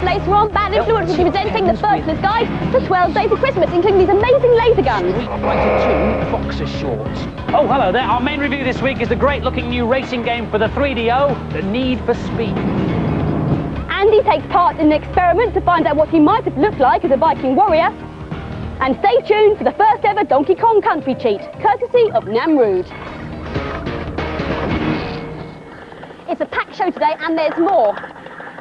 later on, Bad Influence will be presenting the Burglar's Guide to 12 Days of Christmas, including these amazing laser guns. Sweet Fighter 2 boxer shorts. Oh, hello there. Our main review this week is the great-looking new racing game for the 3DO, The Need for Speed. Andy takes part in an experiment to find out what he might have looked like as a Viking warrior. And stay tuned for the first ever Donkey Kong Country cheat, courtesy of Namrood. It's a packed show today, and there's more.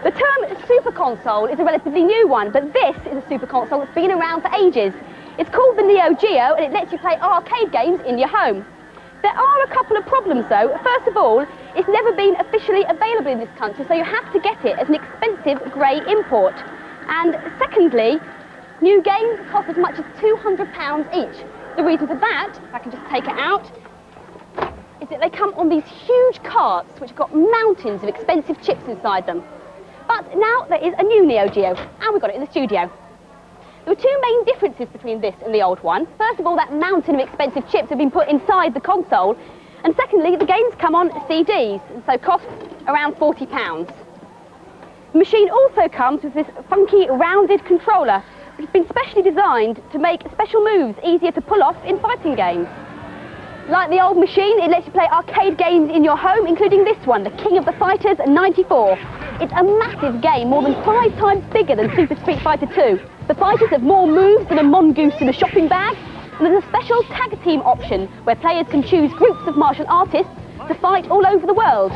The term Super Console is a relatively new one, but this is a Super Console that's been around for ages. It's called the Neo Geo, and it lets you play arcade games in your home. There are a couple of problems though. First of all, it's never been officially available in this country, so you have to get it as an expensive grey import. And secondly, new games cost as much as £200 each. The reason for that, if I can just take it out, is that they come on these huge carts which have got mountains of expensive chips inside them. But now there is a new Neo Geo, and we've got it in the studio. There were two main differences between this and the old one. First of all, that mountain of expensive chips have been put inside the console. And secondly, the games come on CDs, and so cost around £40. The machine also comes with this funky rounded controller, which has been specially designed to make special moves easier to pull off in fighting games. Like the old machine, it lets you play arcade games in your home, including this one, the King of the Fighters 94. It's a massive game, more than 5 times bigger than Super Street Fighter 2. The fighters have more moves than a mongoose in a shopping bag, and there's a special tag team option where players can choose groups of martial artists to fight all over the world.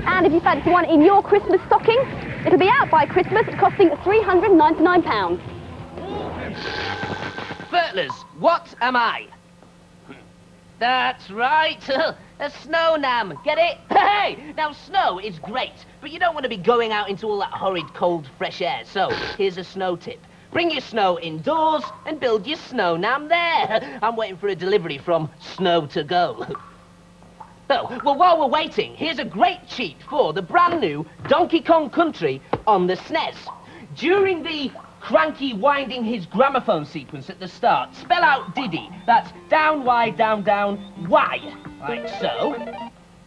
And if you fancy one in your Christmas stocking, it'll be out by Christmas, costing £399. Burtlers, what am I? That's right, a snow nam, get it? Hey! Now, snow is great, but you don't want to be going out into all that horrid, cold, fresh air, so here's a snow tip. Bring your snow indoors and build your snow nam there. I'm waiting for a delivery from Snow to Go. Oh, well, while we're waiting, here's a great cheat for the brand new Donkey Kong Country on the SNES. During the Cranky winding his gramophone sequence at the start, spell out Diddy. That's down, Y, down, Y, like so.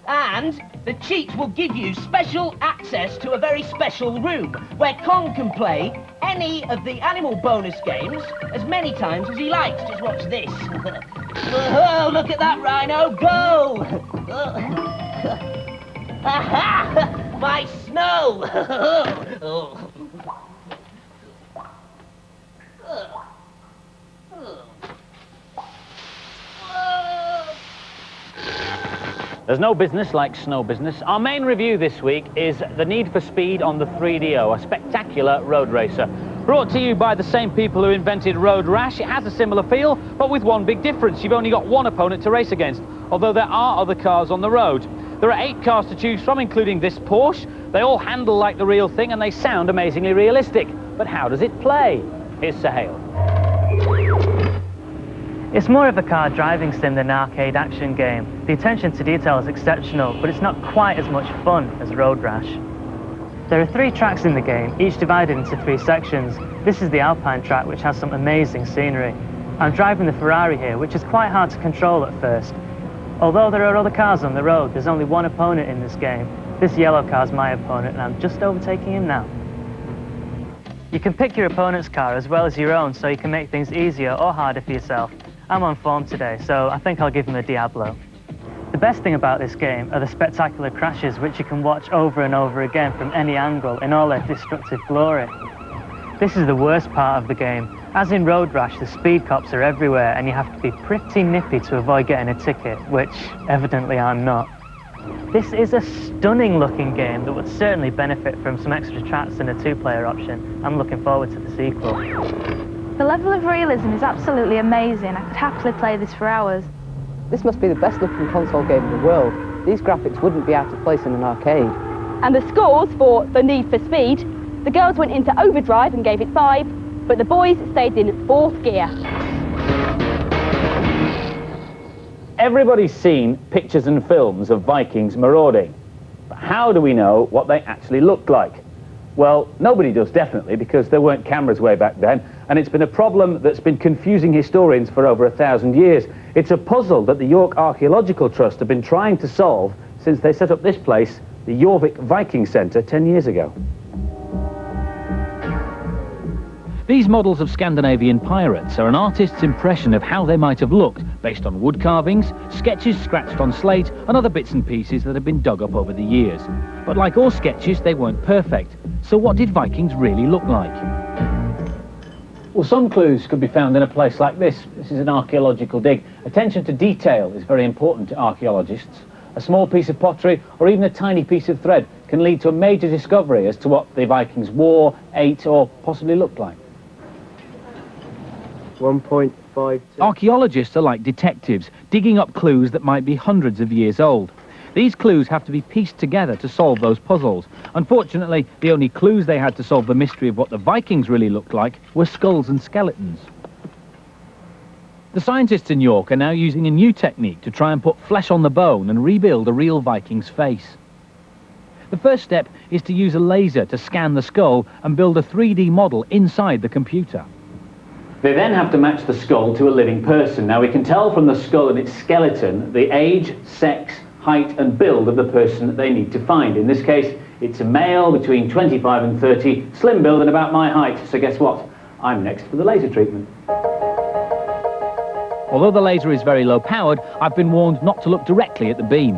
And the cheat will give you special access to a very special room where Kong can play any of the animal bonus games as many times as he likes. Just watch this. Oh, look at that rhino go! Aha! My snow! Oh. There's no business like snow business. Our main review this week is The Need for Speed on the 3DO, a spectacular road racer. Brought to you by the same people who invented Road Rash. It has a similar feel, but with one big difference. You've only got one opponent to race against, although there are other cars on the road. There are 8 cars to choose from, including this Porsche. They all handle like the real thing, and they sound amazingly realistic. But how does it play? Here's Sahel. It's more of a car driving sim than an arcade action game. The attention to detail is exceptional, but it's not quite as much fun as Road Rash. There are 3 tracks in the game, each divided into 3 sections. This is the Alpine track, which has some amazing scenery. I'm driving the Ferrari here, which is quite hard to control at first. Although there are other cars on the road, there's only one opponent in this game. This yellow car's my opponent, and I'm just overtaking him now. You can pick your opponent's car as well as your own, so you can make things easier or harder for yourself. I'm on form today, so I think I'll give him a Diablo. The best thing about this game are the spectacular crashes, which you can watch over and over again from any angle in all their destructive glory. This is the worst part of the game. As in Road Rash, the speed cops are everywhere, and you have to be pretty nippy to avoid getting a ticket, which evidently I'm not. This is a stunning looking game that would certainly benefit from some extra tracks and a 2-player option. I'm looking forward to the sequel. The level of realism is absolutely amazing. I could happily play this for hours. This must be the best looking console game in the world. These graphics wouldn't be out of place in an arcade. And the scores for The Need for Speed, the girls went into overdrive and gave it 5, but the boys stayed in 4th gear. Everybody's seen pictures and films of Vikings marauding. But how do we know what they actually looked like? Well, nobody does, definitely, because there weren't cameras way back then, and it's been a problem that's been confusing historians for over 1,000 years. It's a puzzle that the York Archaeological Trust have been trying to solve since they set up this place, the Jorvik Viking Centre, 10 years ago. These models of Scandinavian pirates are an artist's impression of how they might have looked, based on wood carvings, sketches scratched on slate, and other bits and pieces that have been dug up over the years. But like all sketches, they weren't perfect. So what did Vikings really look like? Well, some clues could be found in a place like this. This is an archaeological dig. Attention to detail is very important to archaeologists. A small piece of pottery or even a tiny piece of thread can lead to a major discovery as to what the Vikings wore, ate, or possibly looked like. 1.5. Archaeologists are like detectives, digging up clues that might be hundreds of years old. These clues have to be pieced together to solve those puzzles. Unfortunately, the only clues they had to solve the mystery of what the Vikings really looked like were skulls and skeletons. The scientists in York are now using a new technique to try and put flesh on the bone and rebuild a real Viking's face. The first step is to use a laser to scan the skull and build a 3D model inside the computer. They then have to match the skull to a living person. Now we can tell from the skull and its skeleton the age, sex, height and build of the person that they need to find. In this case, it's a male between 25 and 30, slim build and about my height. So guess what? I'm next for the laser treatment. Although the laser is very low powered, I've been warned not to look directly at the beam.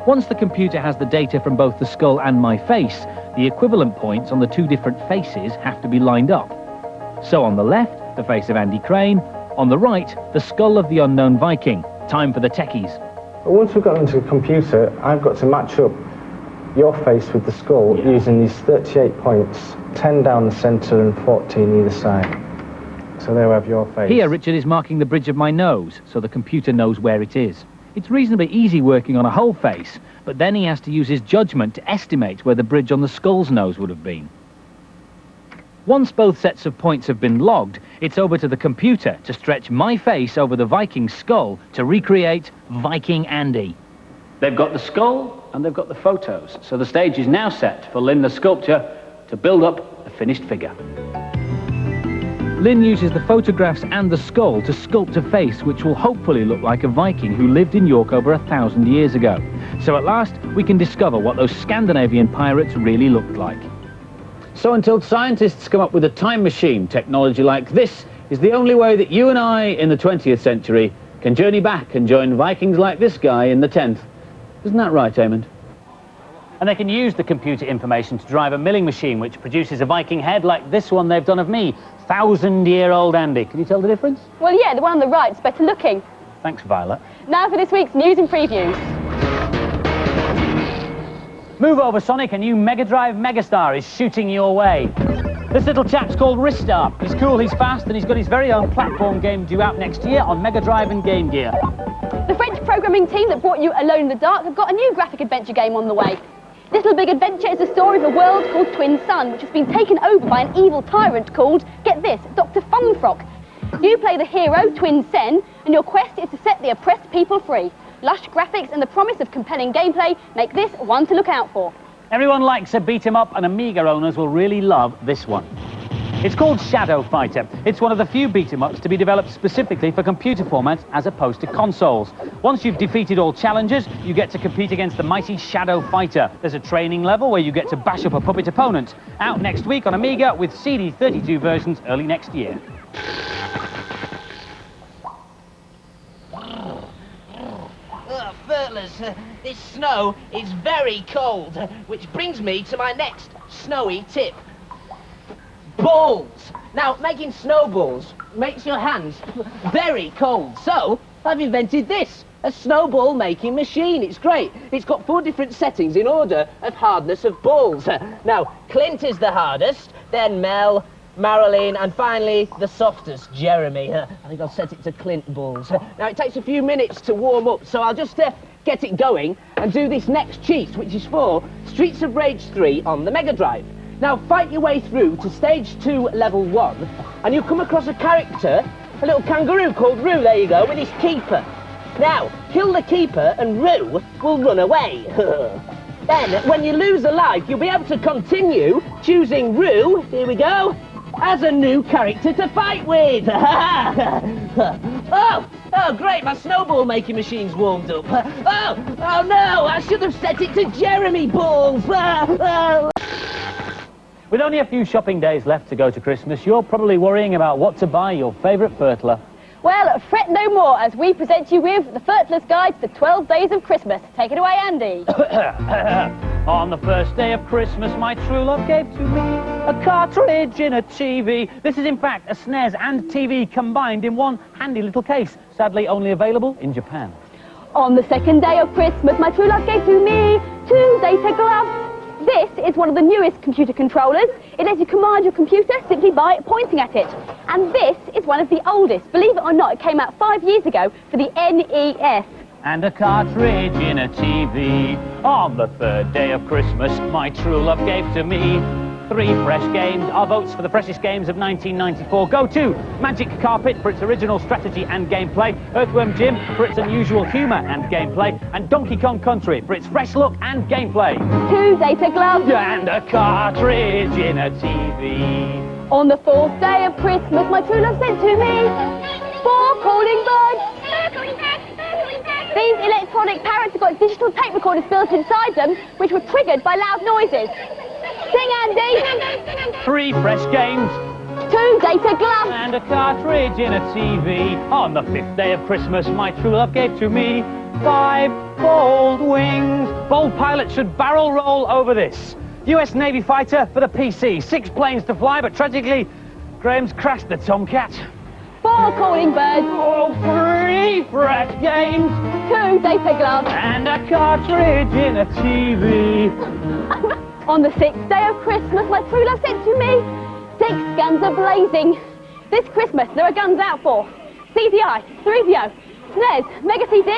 Once the computer has the data from both the skull and my face, the equivalent points on the two different faces have to be lined up. So on the left, the face of Andy Crane, on the right, the skull of the unknown Viking. Time for the techies. Once we've got into the computer, I've got to match up your face with the skull using these 38 points, 10 down the centre and 14 either side. So there we have your face. Here, Richard is marking the bridge of my nose, so the computer knows where it is. It's reasonably easy working on a whole face, but then he has to use his judgment to estimate where the bridge on the skull's nose would have been. Once both sets of points have been logged, it's over to the computer to stretch my face over the Viking's skull to recreate Viking Andy. They've got the skull and they've got the photos, so the stage is now set for Lynn the sculptor to build up a finished figure. Lynn uses the photographs and the skull to sculpt a face which will hopefully look like a Viking who lived in York over 1,000 years ago. So at last, we can discover what those Scandinavian pirates really looked like. So until scientists come up with a time machine, technology like this is the only way that you and I in the 20th century can journey back and join Vikings like this guy in the 10th. Isn't that right, Eamond? And they can use the computer information to drive a milling machine which produces a Viking head like this one they've done of me, 1,000-year-old Andy. Can you tell the difference? Well, yeah, the one on the right's better looking. Thanks, Violet. Now for this week's news and previews. Move over, Sonic, a new Mega Drive Megastar is shooting your way. This little chap's called Ristar. He's cool, he's fast, and he's got his very own platform game due out next year on Mega Drive and Game Gear. The French programming team that brought you Alone in the Dark have got a new graphic adventure game on the way. This Little Big Adventure is the story of a world called Twin Sun, which has been taken over by an evil tyrant called, get this, Dr. Funfrock. You play the hero, Twin Sen, and your quest is to set the oppressed people free. Lush graphics and the promise of compelling gameplay make this one to look out for. Everyone likes a beat-em-up, and Amiga owners will really love this one. It's called Shadow Fighter. It's one of the few beat-em-ups to be developed specifically for computer formats as opposed to consoles. Once you've defeated all challengers, you get to compete against the mighty Shadow Fighter. There's a training level where you get to bash up a puppet opponent. Out next week on Amiga with CD32 versions early next year. Fellas, this snow is very cold, which brings me to my next snowy tip. Balls! Now, making snowballs makes your hands very cold, so I've invented this, a snowball making machine. It's great. It's got 4 different settings in order of hardness of balls. Now, Clint is the hardest, then Mel, Marilyn, and finally, the softest, Jeremy. I think I'll set it to Clint balls. Now, it takes a few minutes to warm up, so I'll just get it going and do this next cheat, which is for Streets of Rage 3 on the Mega Drive. Now, fight your way through to Stage 2, Level 1, and you'll come across a character, a little kangaroo called Roo, there you go, with his keeper. Now, kill the keeper and Roo will run away. Then, when you lose a life, you'll be able to continue choosing Roo, here we go, as a new character to fight with! Oh, great, my snowball making machine's warmed up. Oh no, I should have set it to Jeremy balls! With only a few shopping days left to go to Christmas, you're probably worrying about what to buy your favourite fertiliser. Well, fret no more as we present you with the Fertilers Guide to 12 Days of Christmas. Take it away, Andy. On the first day of Christmas, my true love gave to me a cartridge in a TV. This is in fact a SNES and TV combined in one handy little case, sadly only available in Japan. On the second day of Christmas, my true love gave to me 2 data gloves. This is one of the newest computer controllers. It lets you command your computer simply by pointing at it. And this is one of the oldest. Believe it or not, it came out 5 years ago for the NES. And a cartridge in a TV. On the third day of Christmas, my true love gave to me 3 fresh games. Our votes for the freshest games of 1994 go to Magic Carpet for its original strategy and gameplay, Earthworm Jim for its unusual humour and gameplay, and Donkey Kong Country for its fresh look and gameplay. 2 data gloves. And a cartridge in a TV. On the 4th day of Christmas, my true love sent to me 4 calling birds. These electronic parrots have got digital tape recorders built inside them, which were triggered by loud noises. Sing, Andy! 3 fresh games. 2 data gloves. And a cartridge in a TV. On the 5th day of Christmas, my true love gave to me 5 bold wings. Bold pilots should barrel roll over this. US Navy fighter for the PC. 6 planes to fly, but tragically, Graham's crashed the Tomcat. 4 calling birds. 3 fresh games. 2 data gloves. And a cartridge in a TV. On the 6th day of Christmas, my true love sent to me 6 guns a-blazing. This Christmas, there are guns out for CDI, 3DO, SNES, Mega CD,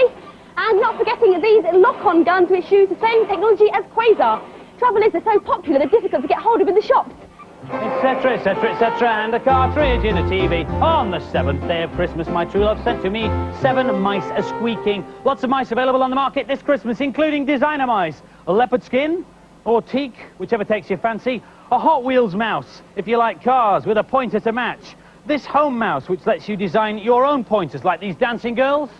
and not forgetting these lock-on guns which use the same technology as Quasar. Trouble is, they're so popular, they're difficult to get hold of in the shops. Etc, etc, etc, and a cartridge in a TV. On the 7th day of Christmas, my true love sent to me 7 mice a-squeaking. Lots of mice available on the market this Christmas, including designer mice, a leopard skin, or teak, whichever takes your fancy, a Hot Wheels mouse, if you like cars, with a pointer to match, this home mouse, which lets you design your own pointers, like these dancing girls,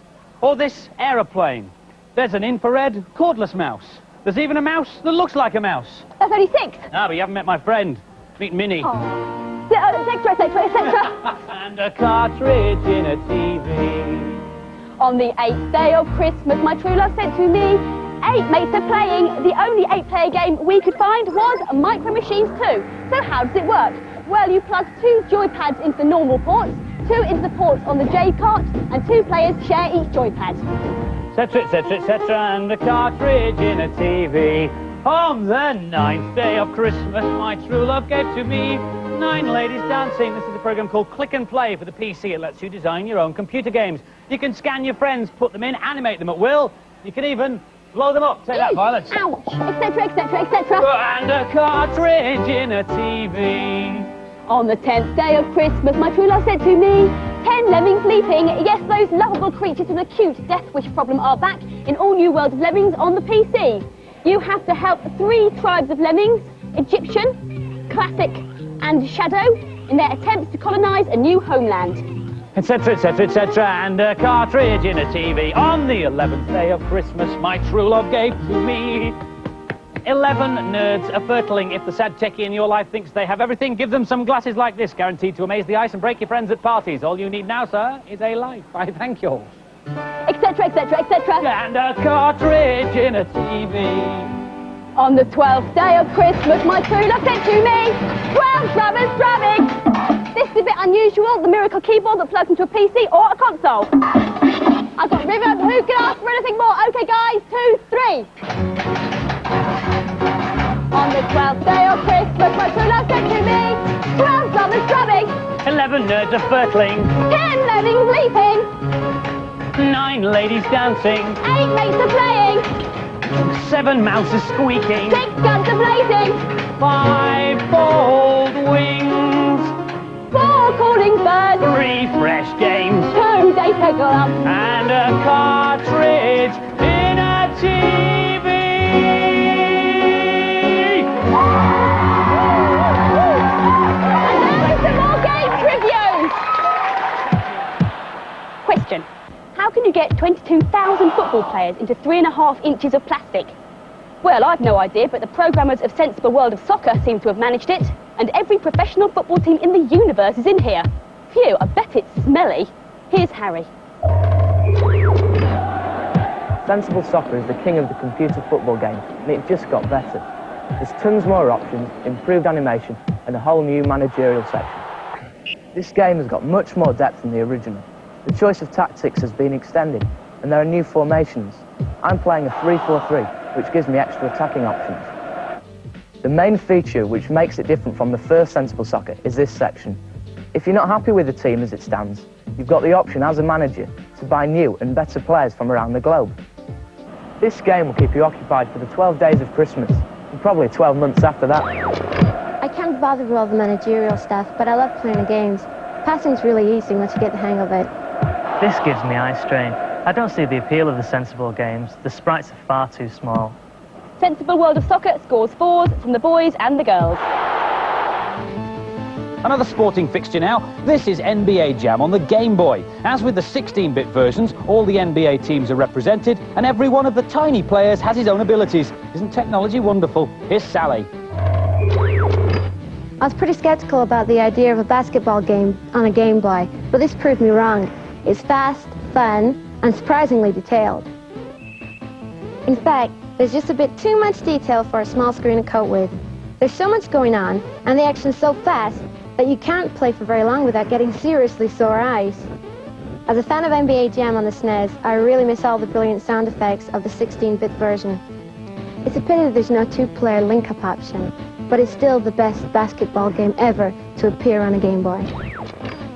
or this aeroplane. There's an infrared cordless mouse. There's even a mouse that looks like a mouse. That's only 6. Ah, but you haven't met my friend. Meet Minnie. Oh. Etc, etc, etc. And a cartridge in a TV. On the 8th day of Christmas, my true love sent to me 8 mates are playing. The only 8-player game we could find was Micro Machines 2. So how does it work? Well, you plug 2 joypads into the normal ports, 2 into the ports on the J-cart, and 2 players share each joypad. Etc, etc, etc, and a cartridge in a TV. On the 9th day of Christmas, my true love gave to me 9 ladies dancing. This is a program called Click and Play for the PC. It lets you design your own computer games. You can scan your friends, put them in, animate them at will. You can even blow them up. Take that, Violet. Ouch! Etc, etc, etc. And a cartridge in a TV. On the 10th day of Christmas, my true love sent to me 10 lemmings leaping. Yes, those lovable creatures with an acute death wish problem are back in all new World of Lemmings on the PC. You have to help 3 tribes of lemmings, Egyptian, Classic and Shadow, in their attempts to colonise a new homeland. Etc, etc, etc, and a cartridge in a TV. On the 11th day of Christmas, my true love gave to me 11 nerds a-fertling. If the sad techie in your life thinks they have everything, give them some glasses like this, guaranteed to amaze the ice and break your friends at parties. All you need now, sir, is a life. I thank you. Etc, etc, etc. And a cartridge in a TV. On the 12th day of Christmas, my true love sent to me 12 drummers drumming. This is a bit unusual, the miracle keyboard that plugs into a PC or a console. I've got rhythm, who can ask for anything more? Okay guys, 2, 3. On the 12th day of Christmas, my true love sent to me 12 drummers drumming. 11 nerds a-fertling. 10 lemmings leaping. 9 ladies dancing. 8 mates are playing. 7 mouses squeaking. 6 guns are blazing. 5 bold wings. 4 calling birds. 3 fresh games. 2 data gloves. And a cartridge in a TV. And now some more game trivia. Question. How can you get 22,000 football players into 3.5 inches of plastic? Well, I've no idea, but the programmers of Sensible World of Soccer seem to have managed it. And every professional football team in the universe is in here. Phew, I bet it's smelly. Here's Harry. Sensible soccer is the king of the computer football game, and it just got better. There's tons more options, improved animation, and a whole new managerial section. This game has got much more depth than the original. The choice of tactics has been extended, and there are new formations. I'm playing a 3-4-3, which gives me extra attacking options. The main feature which makes it different from the first Sensible Soccer is this section. If you're not happy with the team as it stands, you've got the option as a manager to buy new and better players from around the globe. This game will keep you occupied for the 12 days of Christmas, and probably 12 months after that. I can't bother with all the managerial stuff, but I love playing the games. Passing's really easy once you get the hang of it. This gives me eye strain. I don't see the appeal of the Sensible games. The sprites are far too small. Sensible World of Soccer scores 4s from the boys and the girls. Another sporting fixture now. This is NBA Jam on the Game Boy. As with the 16-bit versions, all the NBA teams are represented, and every one of the tiny players has his own abilities. Isn't technology wonderful? Here's Sally. I was pretty skeptical about the idea of a basketball game on a Game Boy, but this proved me wrong. It's fast, fun, and surprisingly detailed. In fact, there's just a bit too much detail for a small screen to cope with. There's so much going on, and the action's so fast that you can't play for very long without getting seriously sore eyes. As a fan of NBA Jam on the SNES, I really miss all the brilliant sound effects of the 16-bit version. It's a pity that there's no two-player link-up option, but it's still the best basketball game ever to appear on a Game Boy.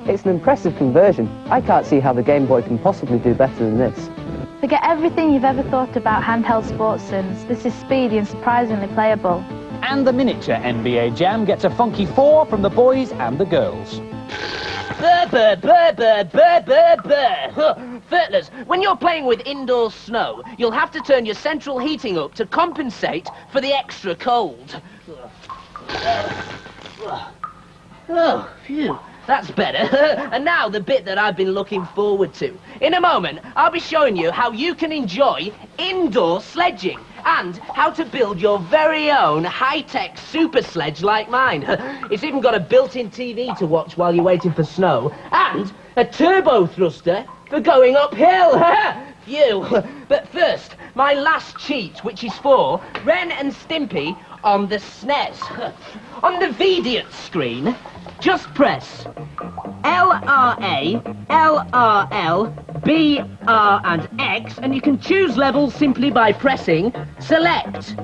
It's an impressive conversion. I can't see how the Game Boy can possibly do better than this. Forget everything you've ever thought about handheld sports sims. This is speedy and surprisingly playable. And the miniature NBA Jam gets a funky 4 from the boys and the girls. Burr, burr, burr, burr, burr, burr, burr. Furtlers, when you're playing with indoor snow, you'll have to turn your central heating up to compensate for the extra cold. Oh, phew. That's better. And now the bit that I've been looking forward to. In a moment, I'll be showing you how you can enjoy indoor sledging and how to build your very own high-tech super sledge like mine. It's even got a built-in TV to watch while you're waiting for snow and a turbo thruster for going uphill. Phew. But first, my last cheat, which is for Ren and Stimpy on the SNES. On the Vidiot screen, just press LRA, LRL, BR and X, and you can choose levels simply by pressing Select.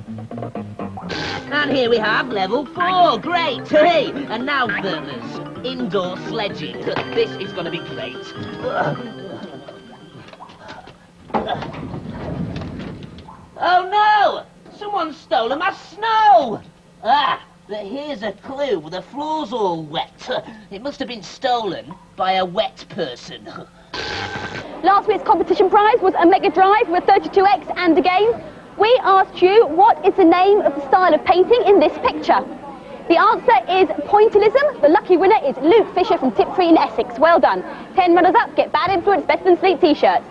And here we have level 4, great! Hey! And now, Furtlers, indoor sledging. This is going to be great. Oh no! Someone's stolen my snow! But here's a clue. The floor's all wet. It must have been stolen by a wet person. Last week's competition prize was a Mega Drive with 32X and a game. We asked you what is the name of the style of painting in this picture. The answer is pointillism. The lucky winner is Luke Fisher from Tiptree in Essex. Well done. 10 runners up get Bad Influence Better Than Sleep t-shirts.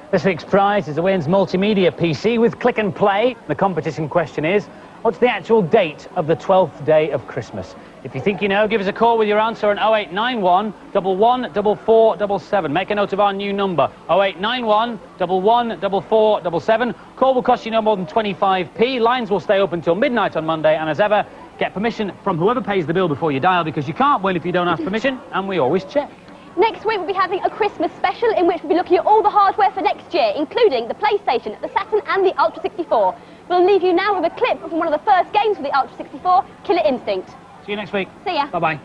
This week's prize is a Wayne's multimedia PC with click and play. The competition question is, what's the actual date of the 12th day of Christmas? If you think you know, give us a call with your answer on 0891 114477. Make a note of our new number, 0891 114477. Call will cost you no more than 25p. Lines will stay open till midnight on Monday, and as ever, get permission from whoever pays the bill before you dial, because you can't win if you don't ask permission, and we always check. Next week we'll be having a Christmas special in which we'll be looking at all the hardware for next year, including the PlayStation, the Saturn and the Ultra 64. We'll leave you now with a clip from one of the first games for the Ultra 64, Killer Instinct. See you next week. See ya. Bye-bye.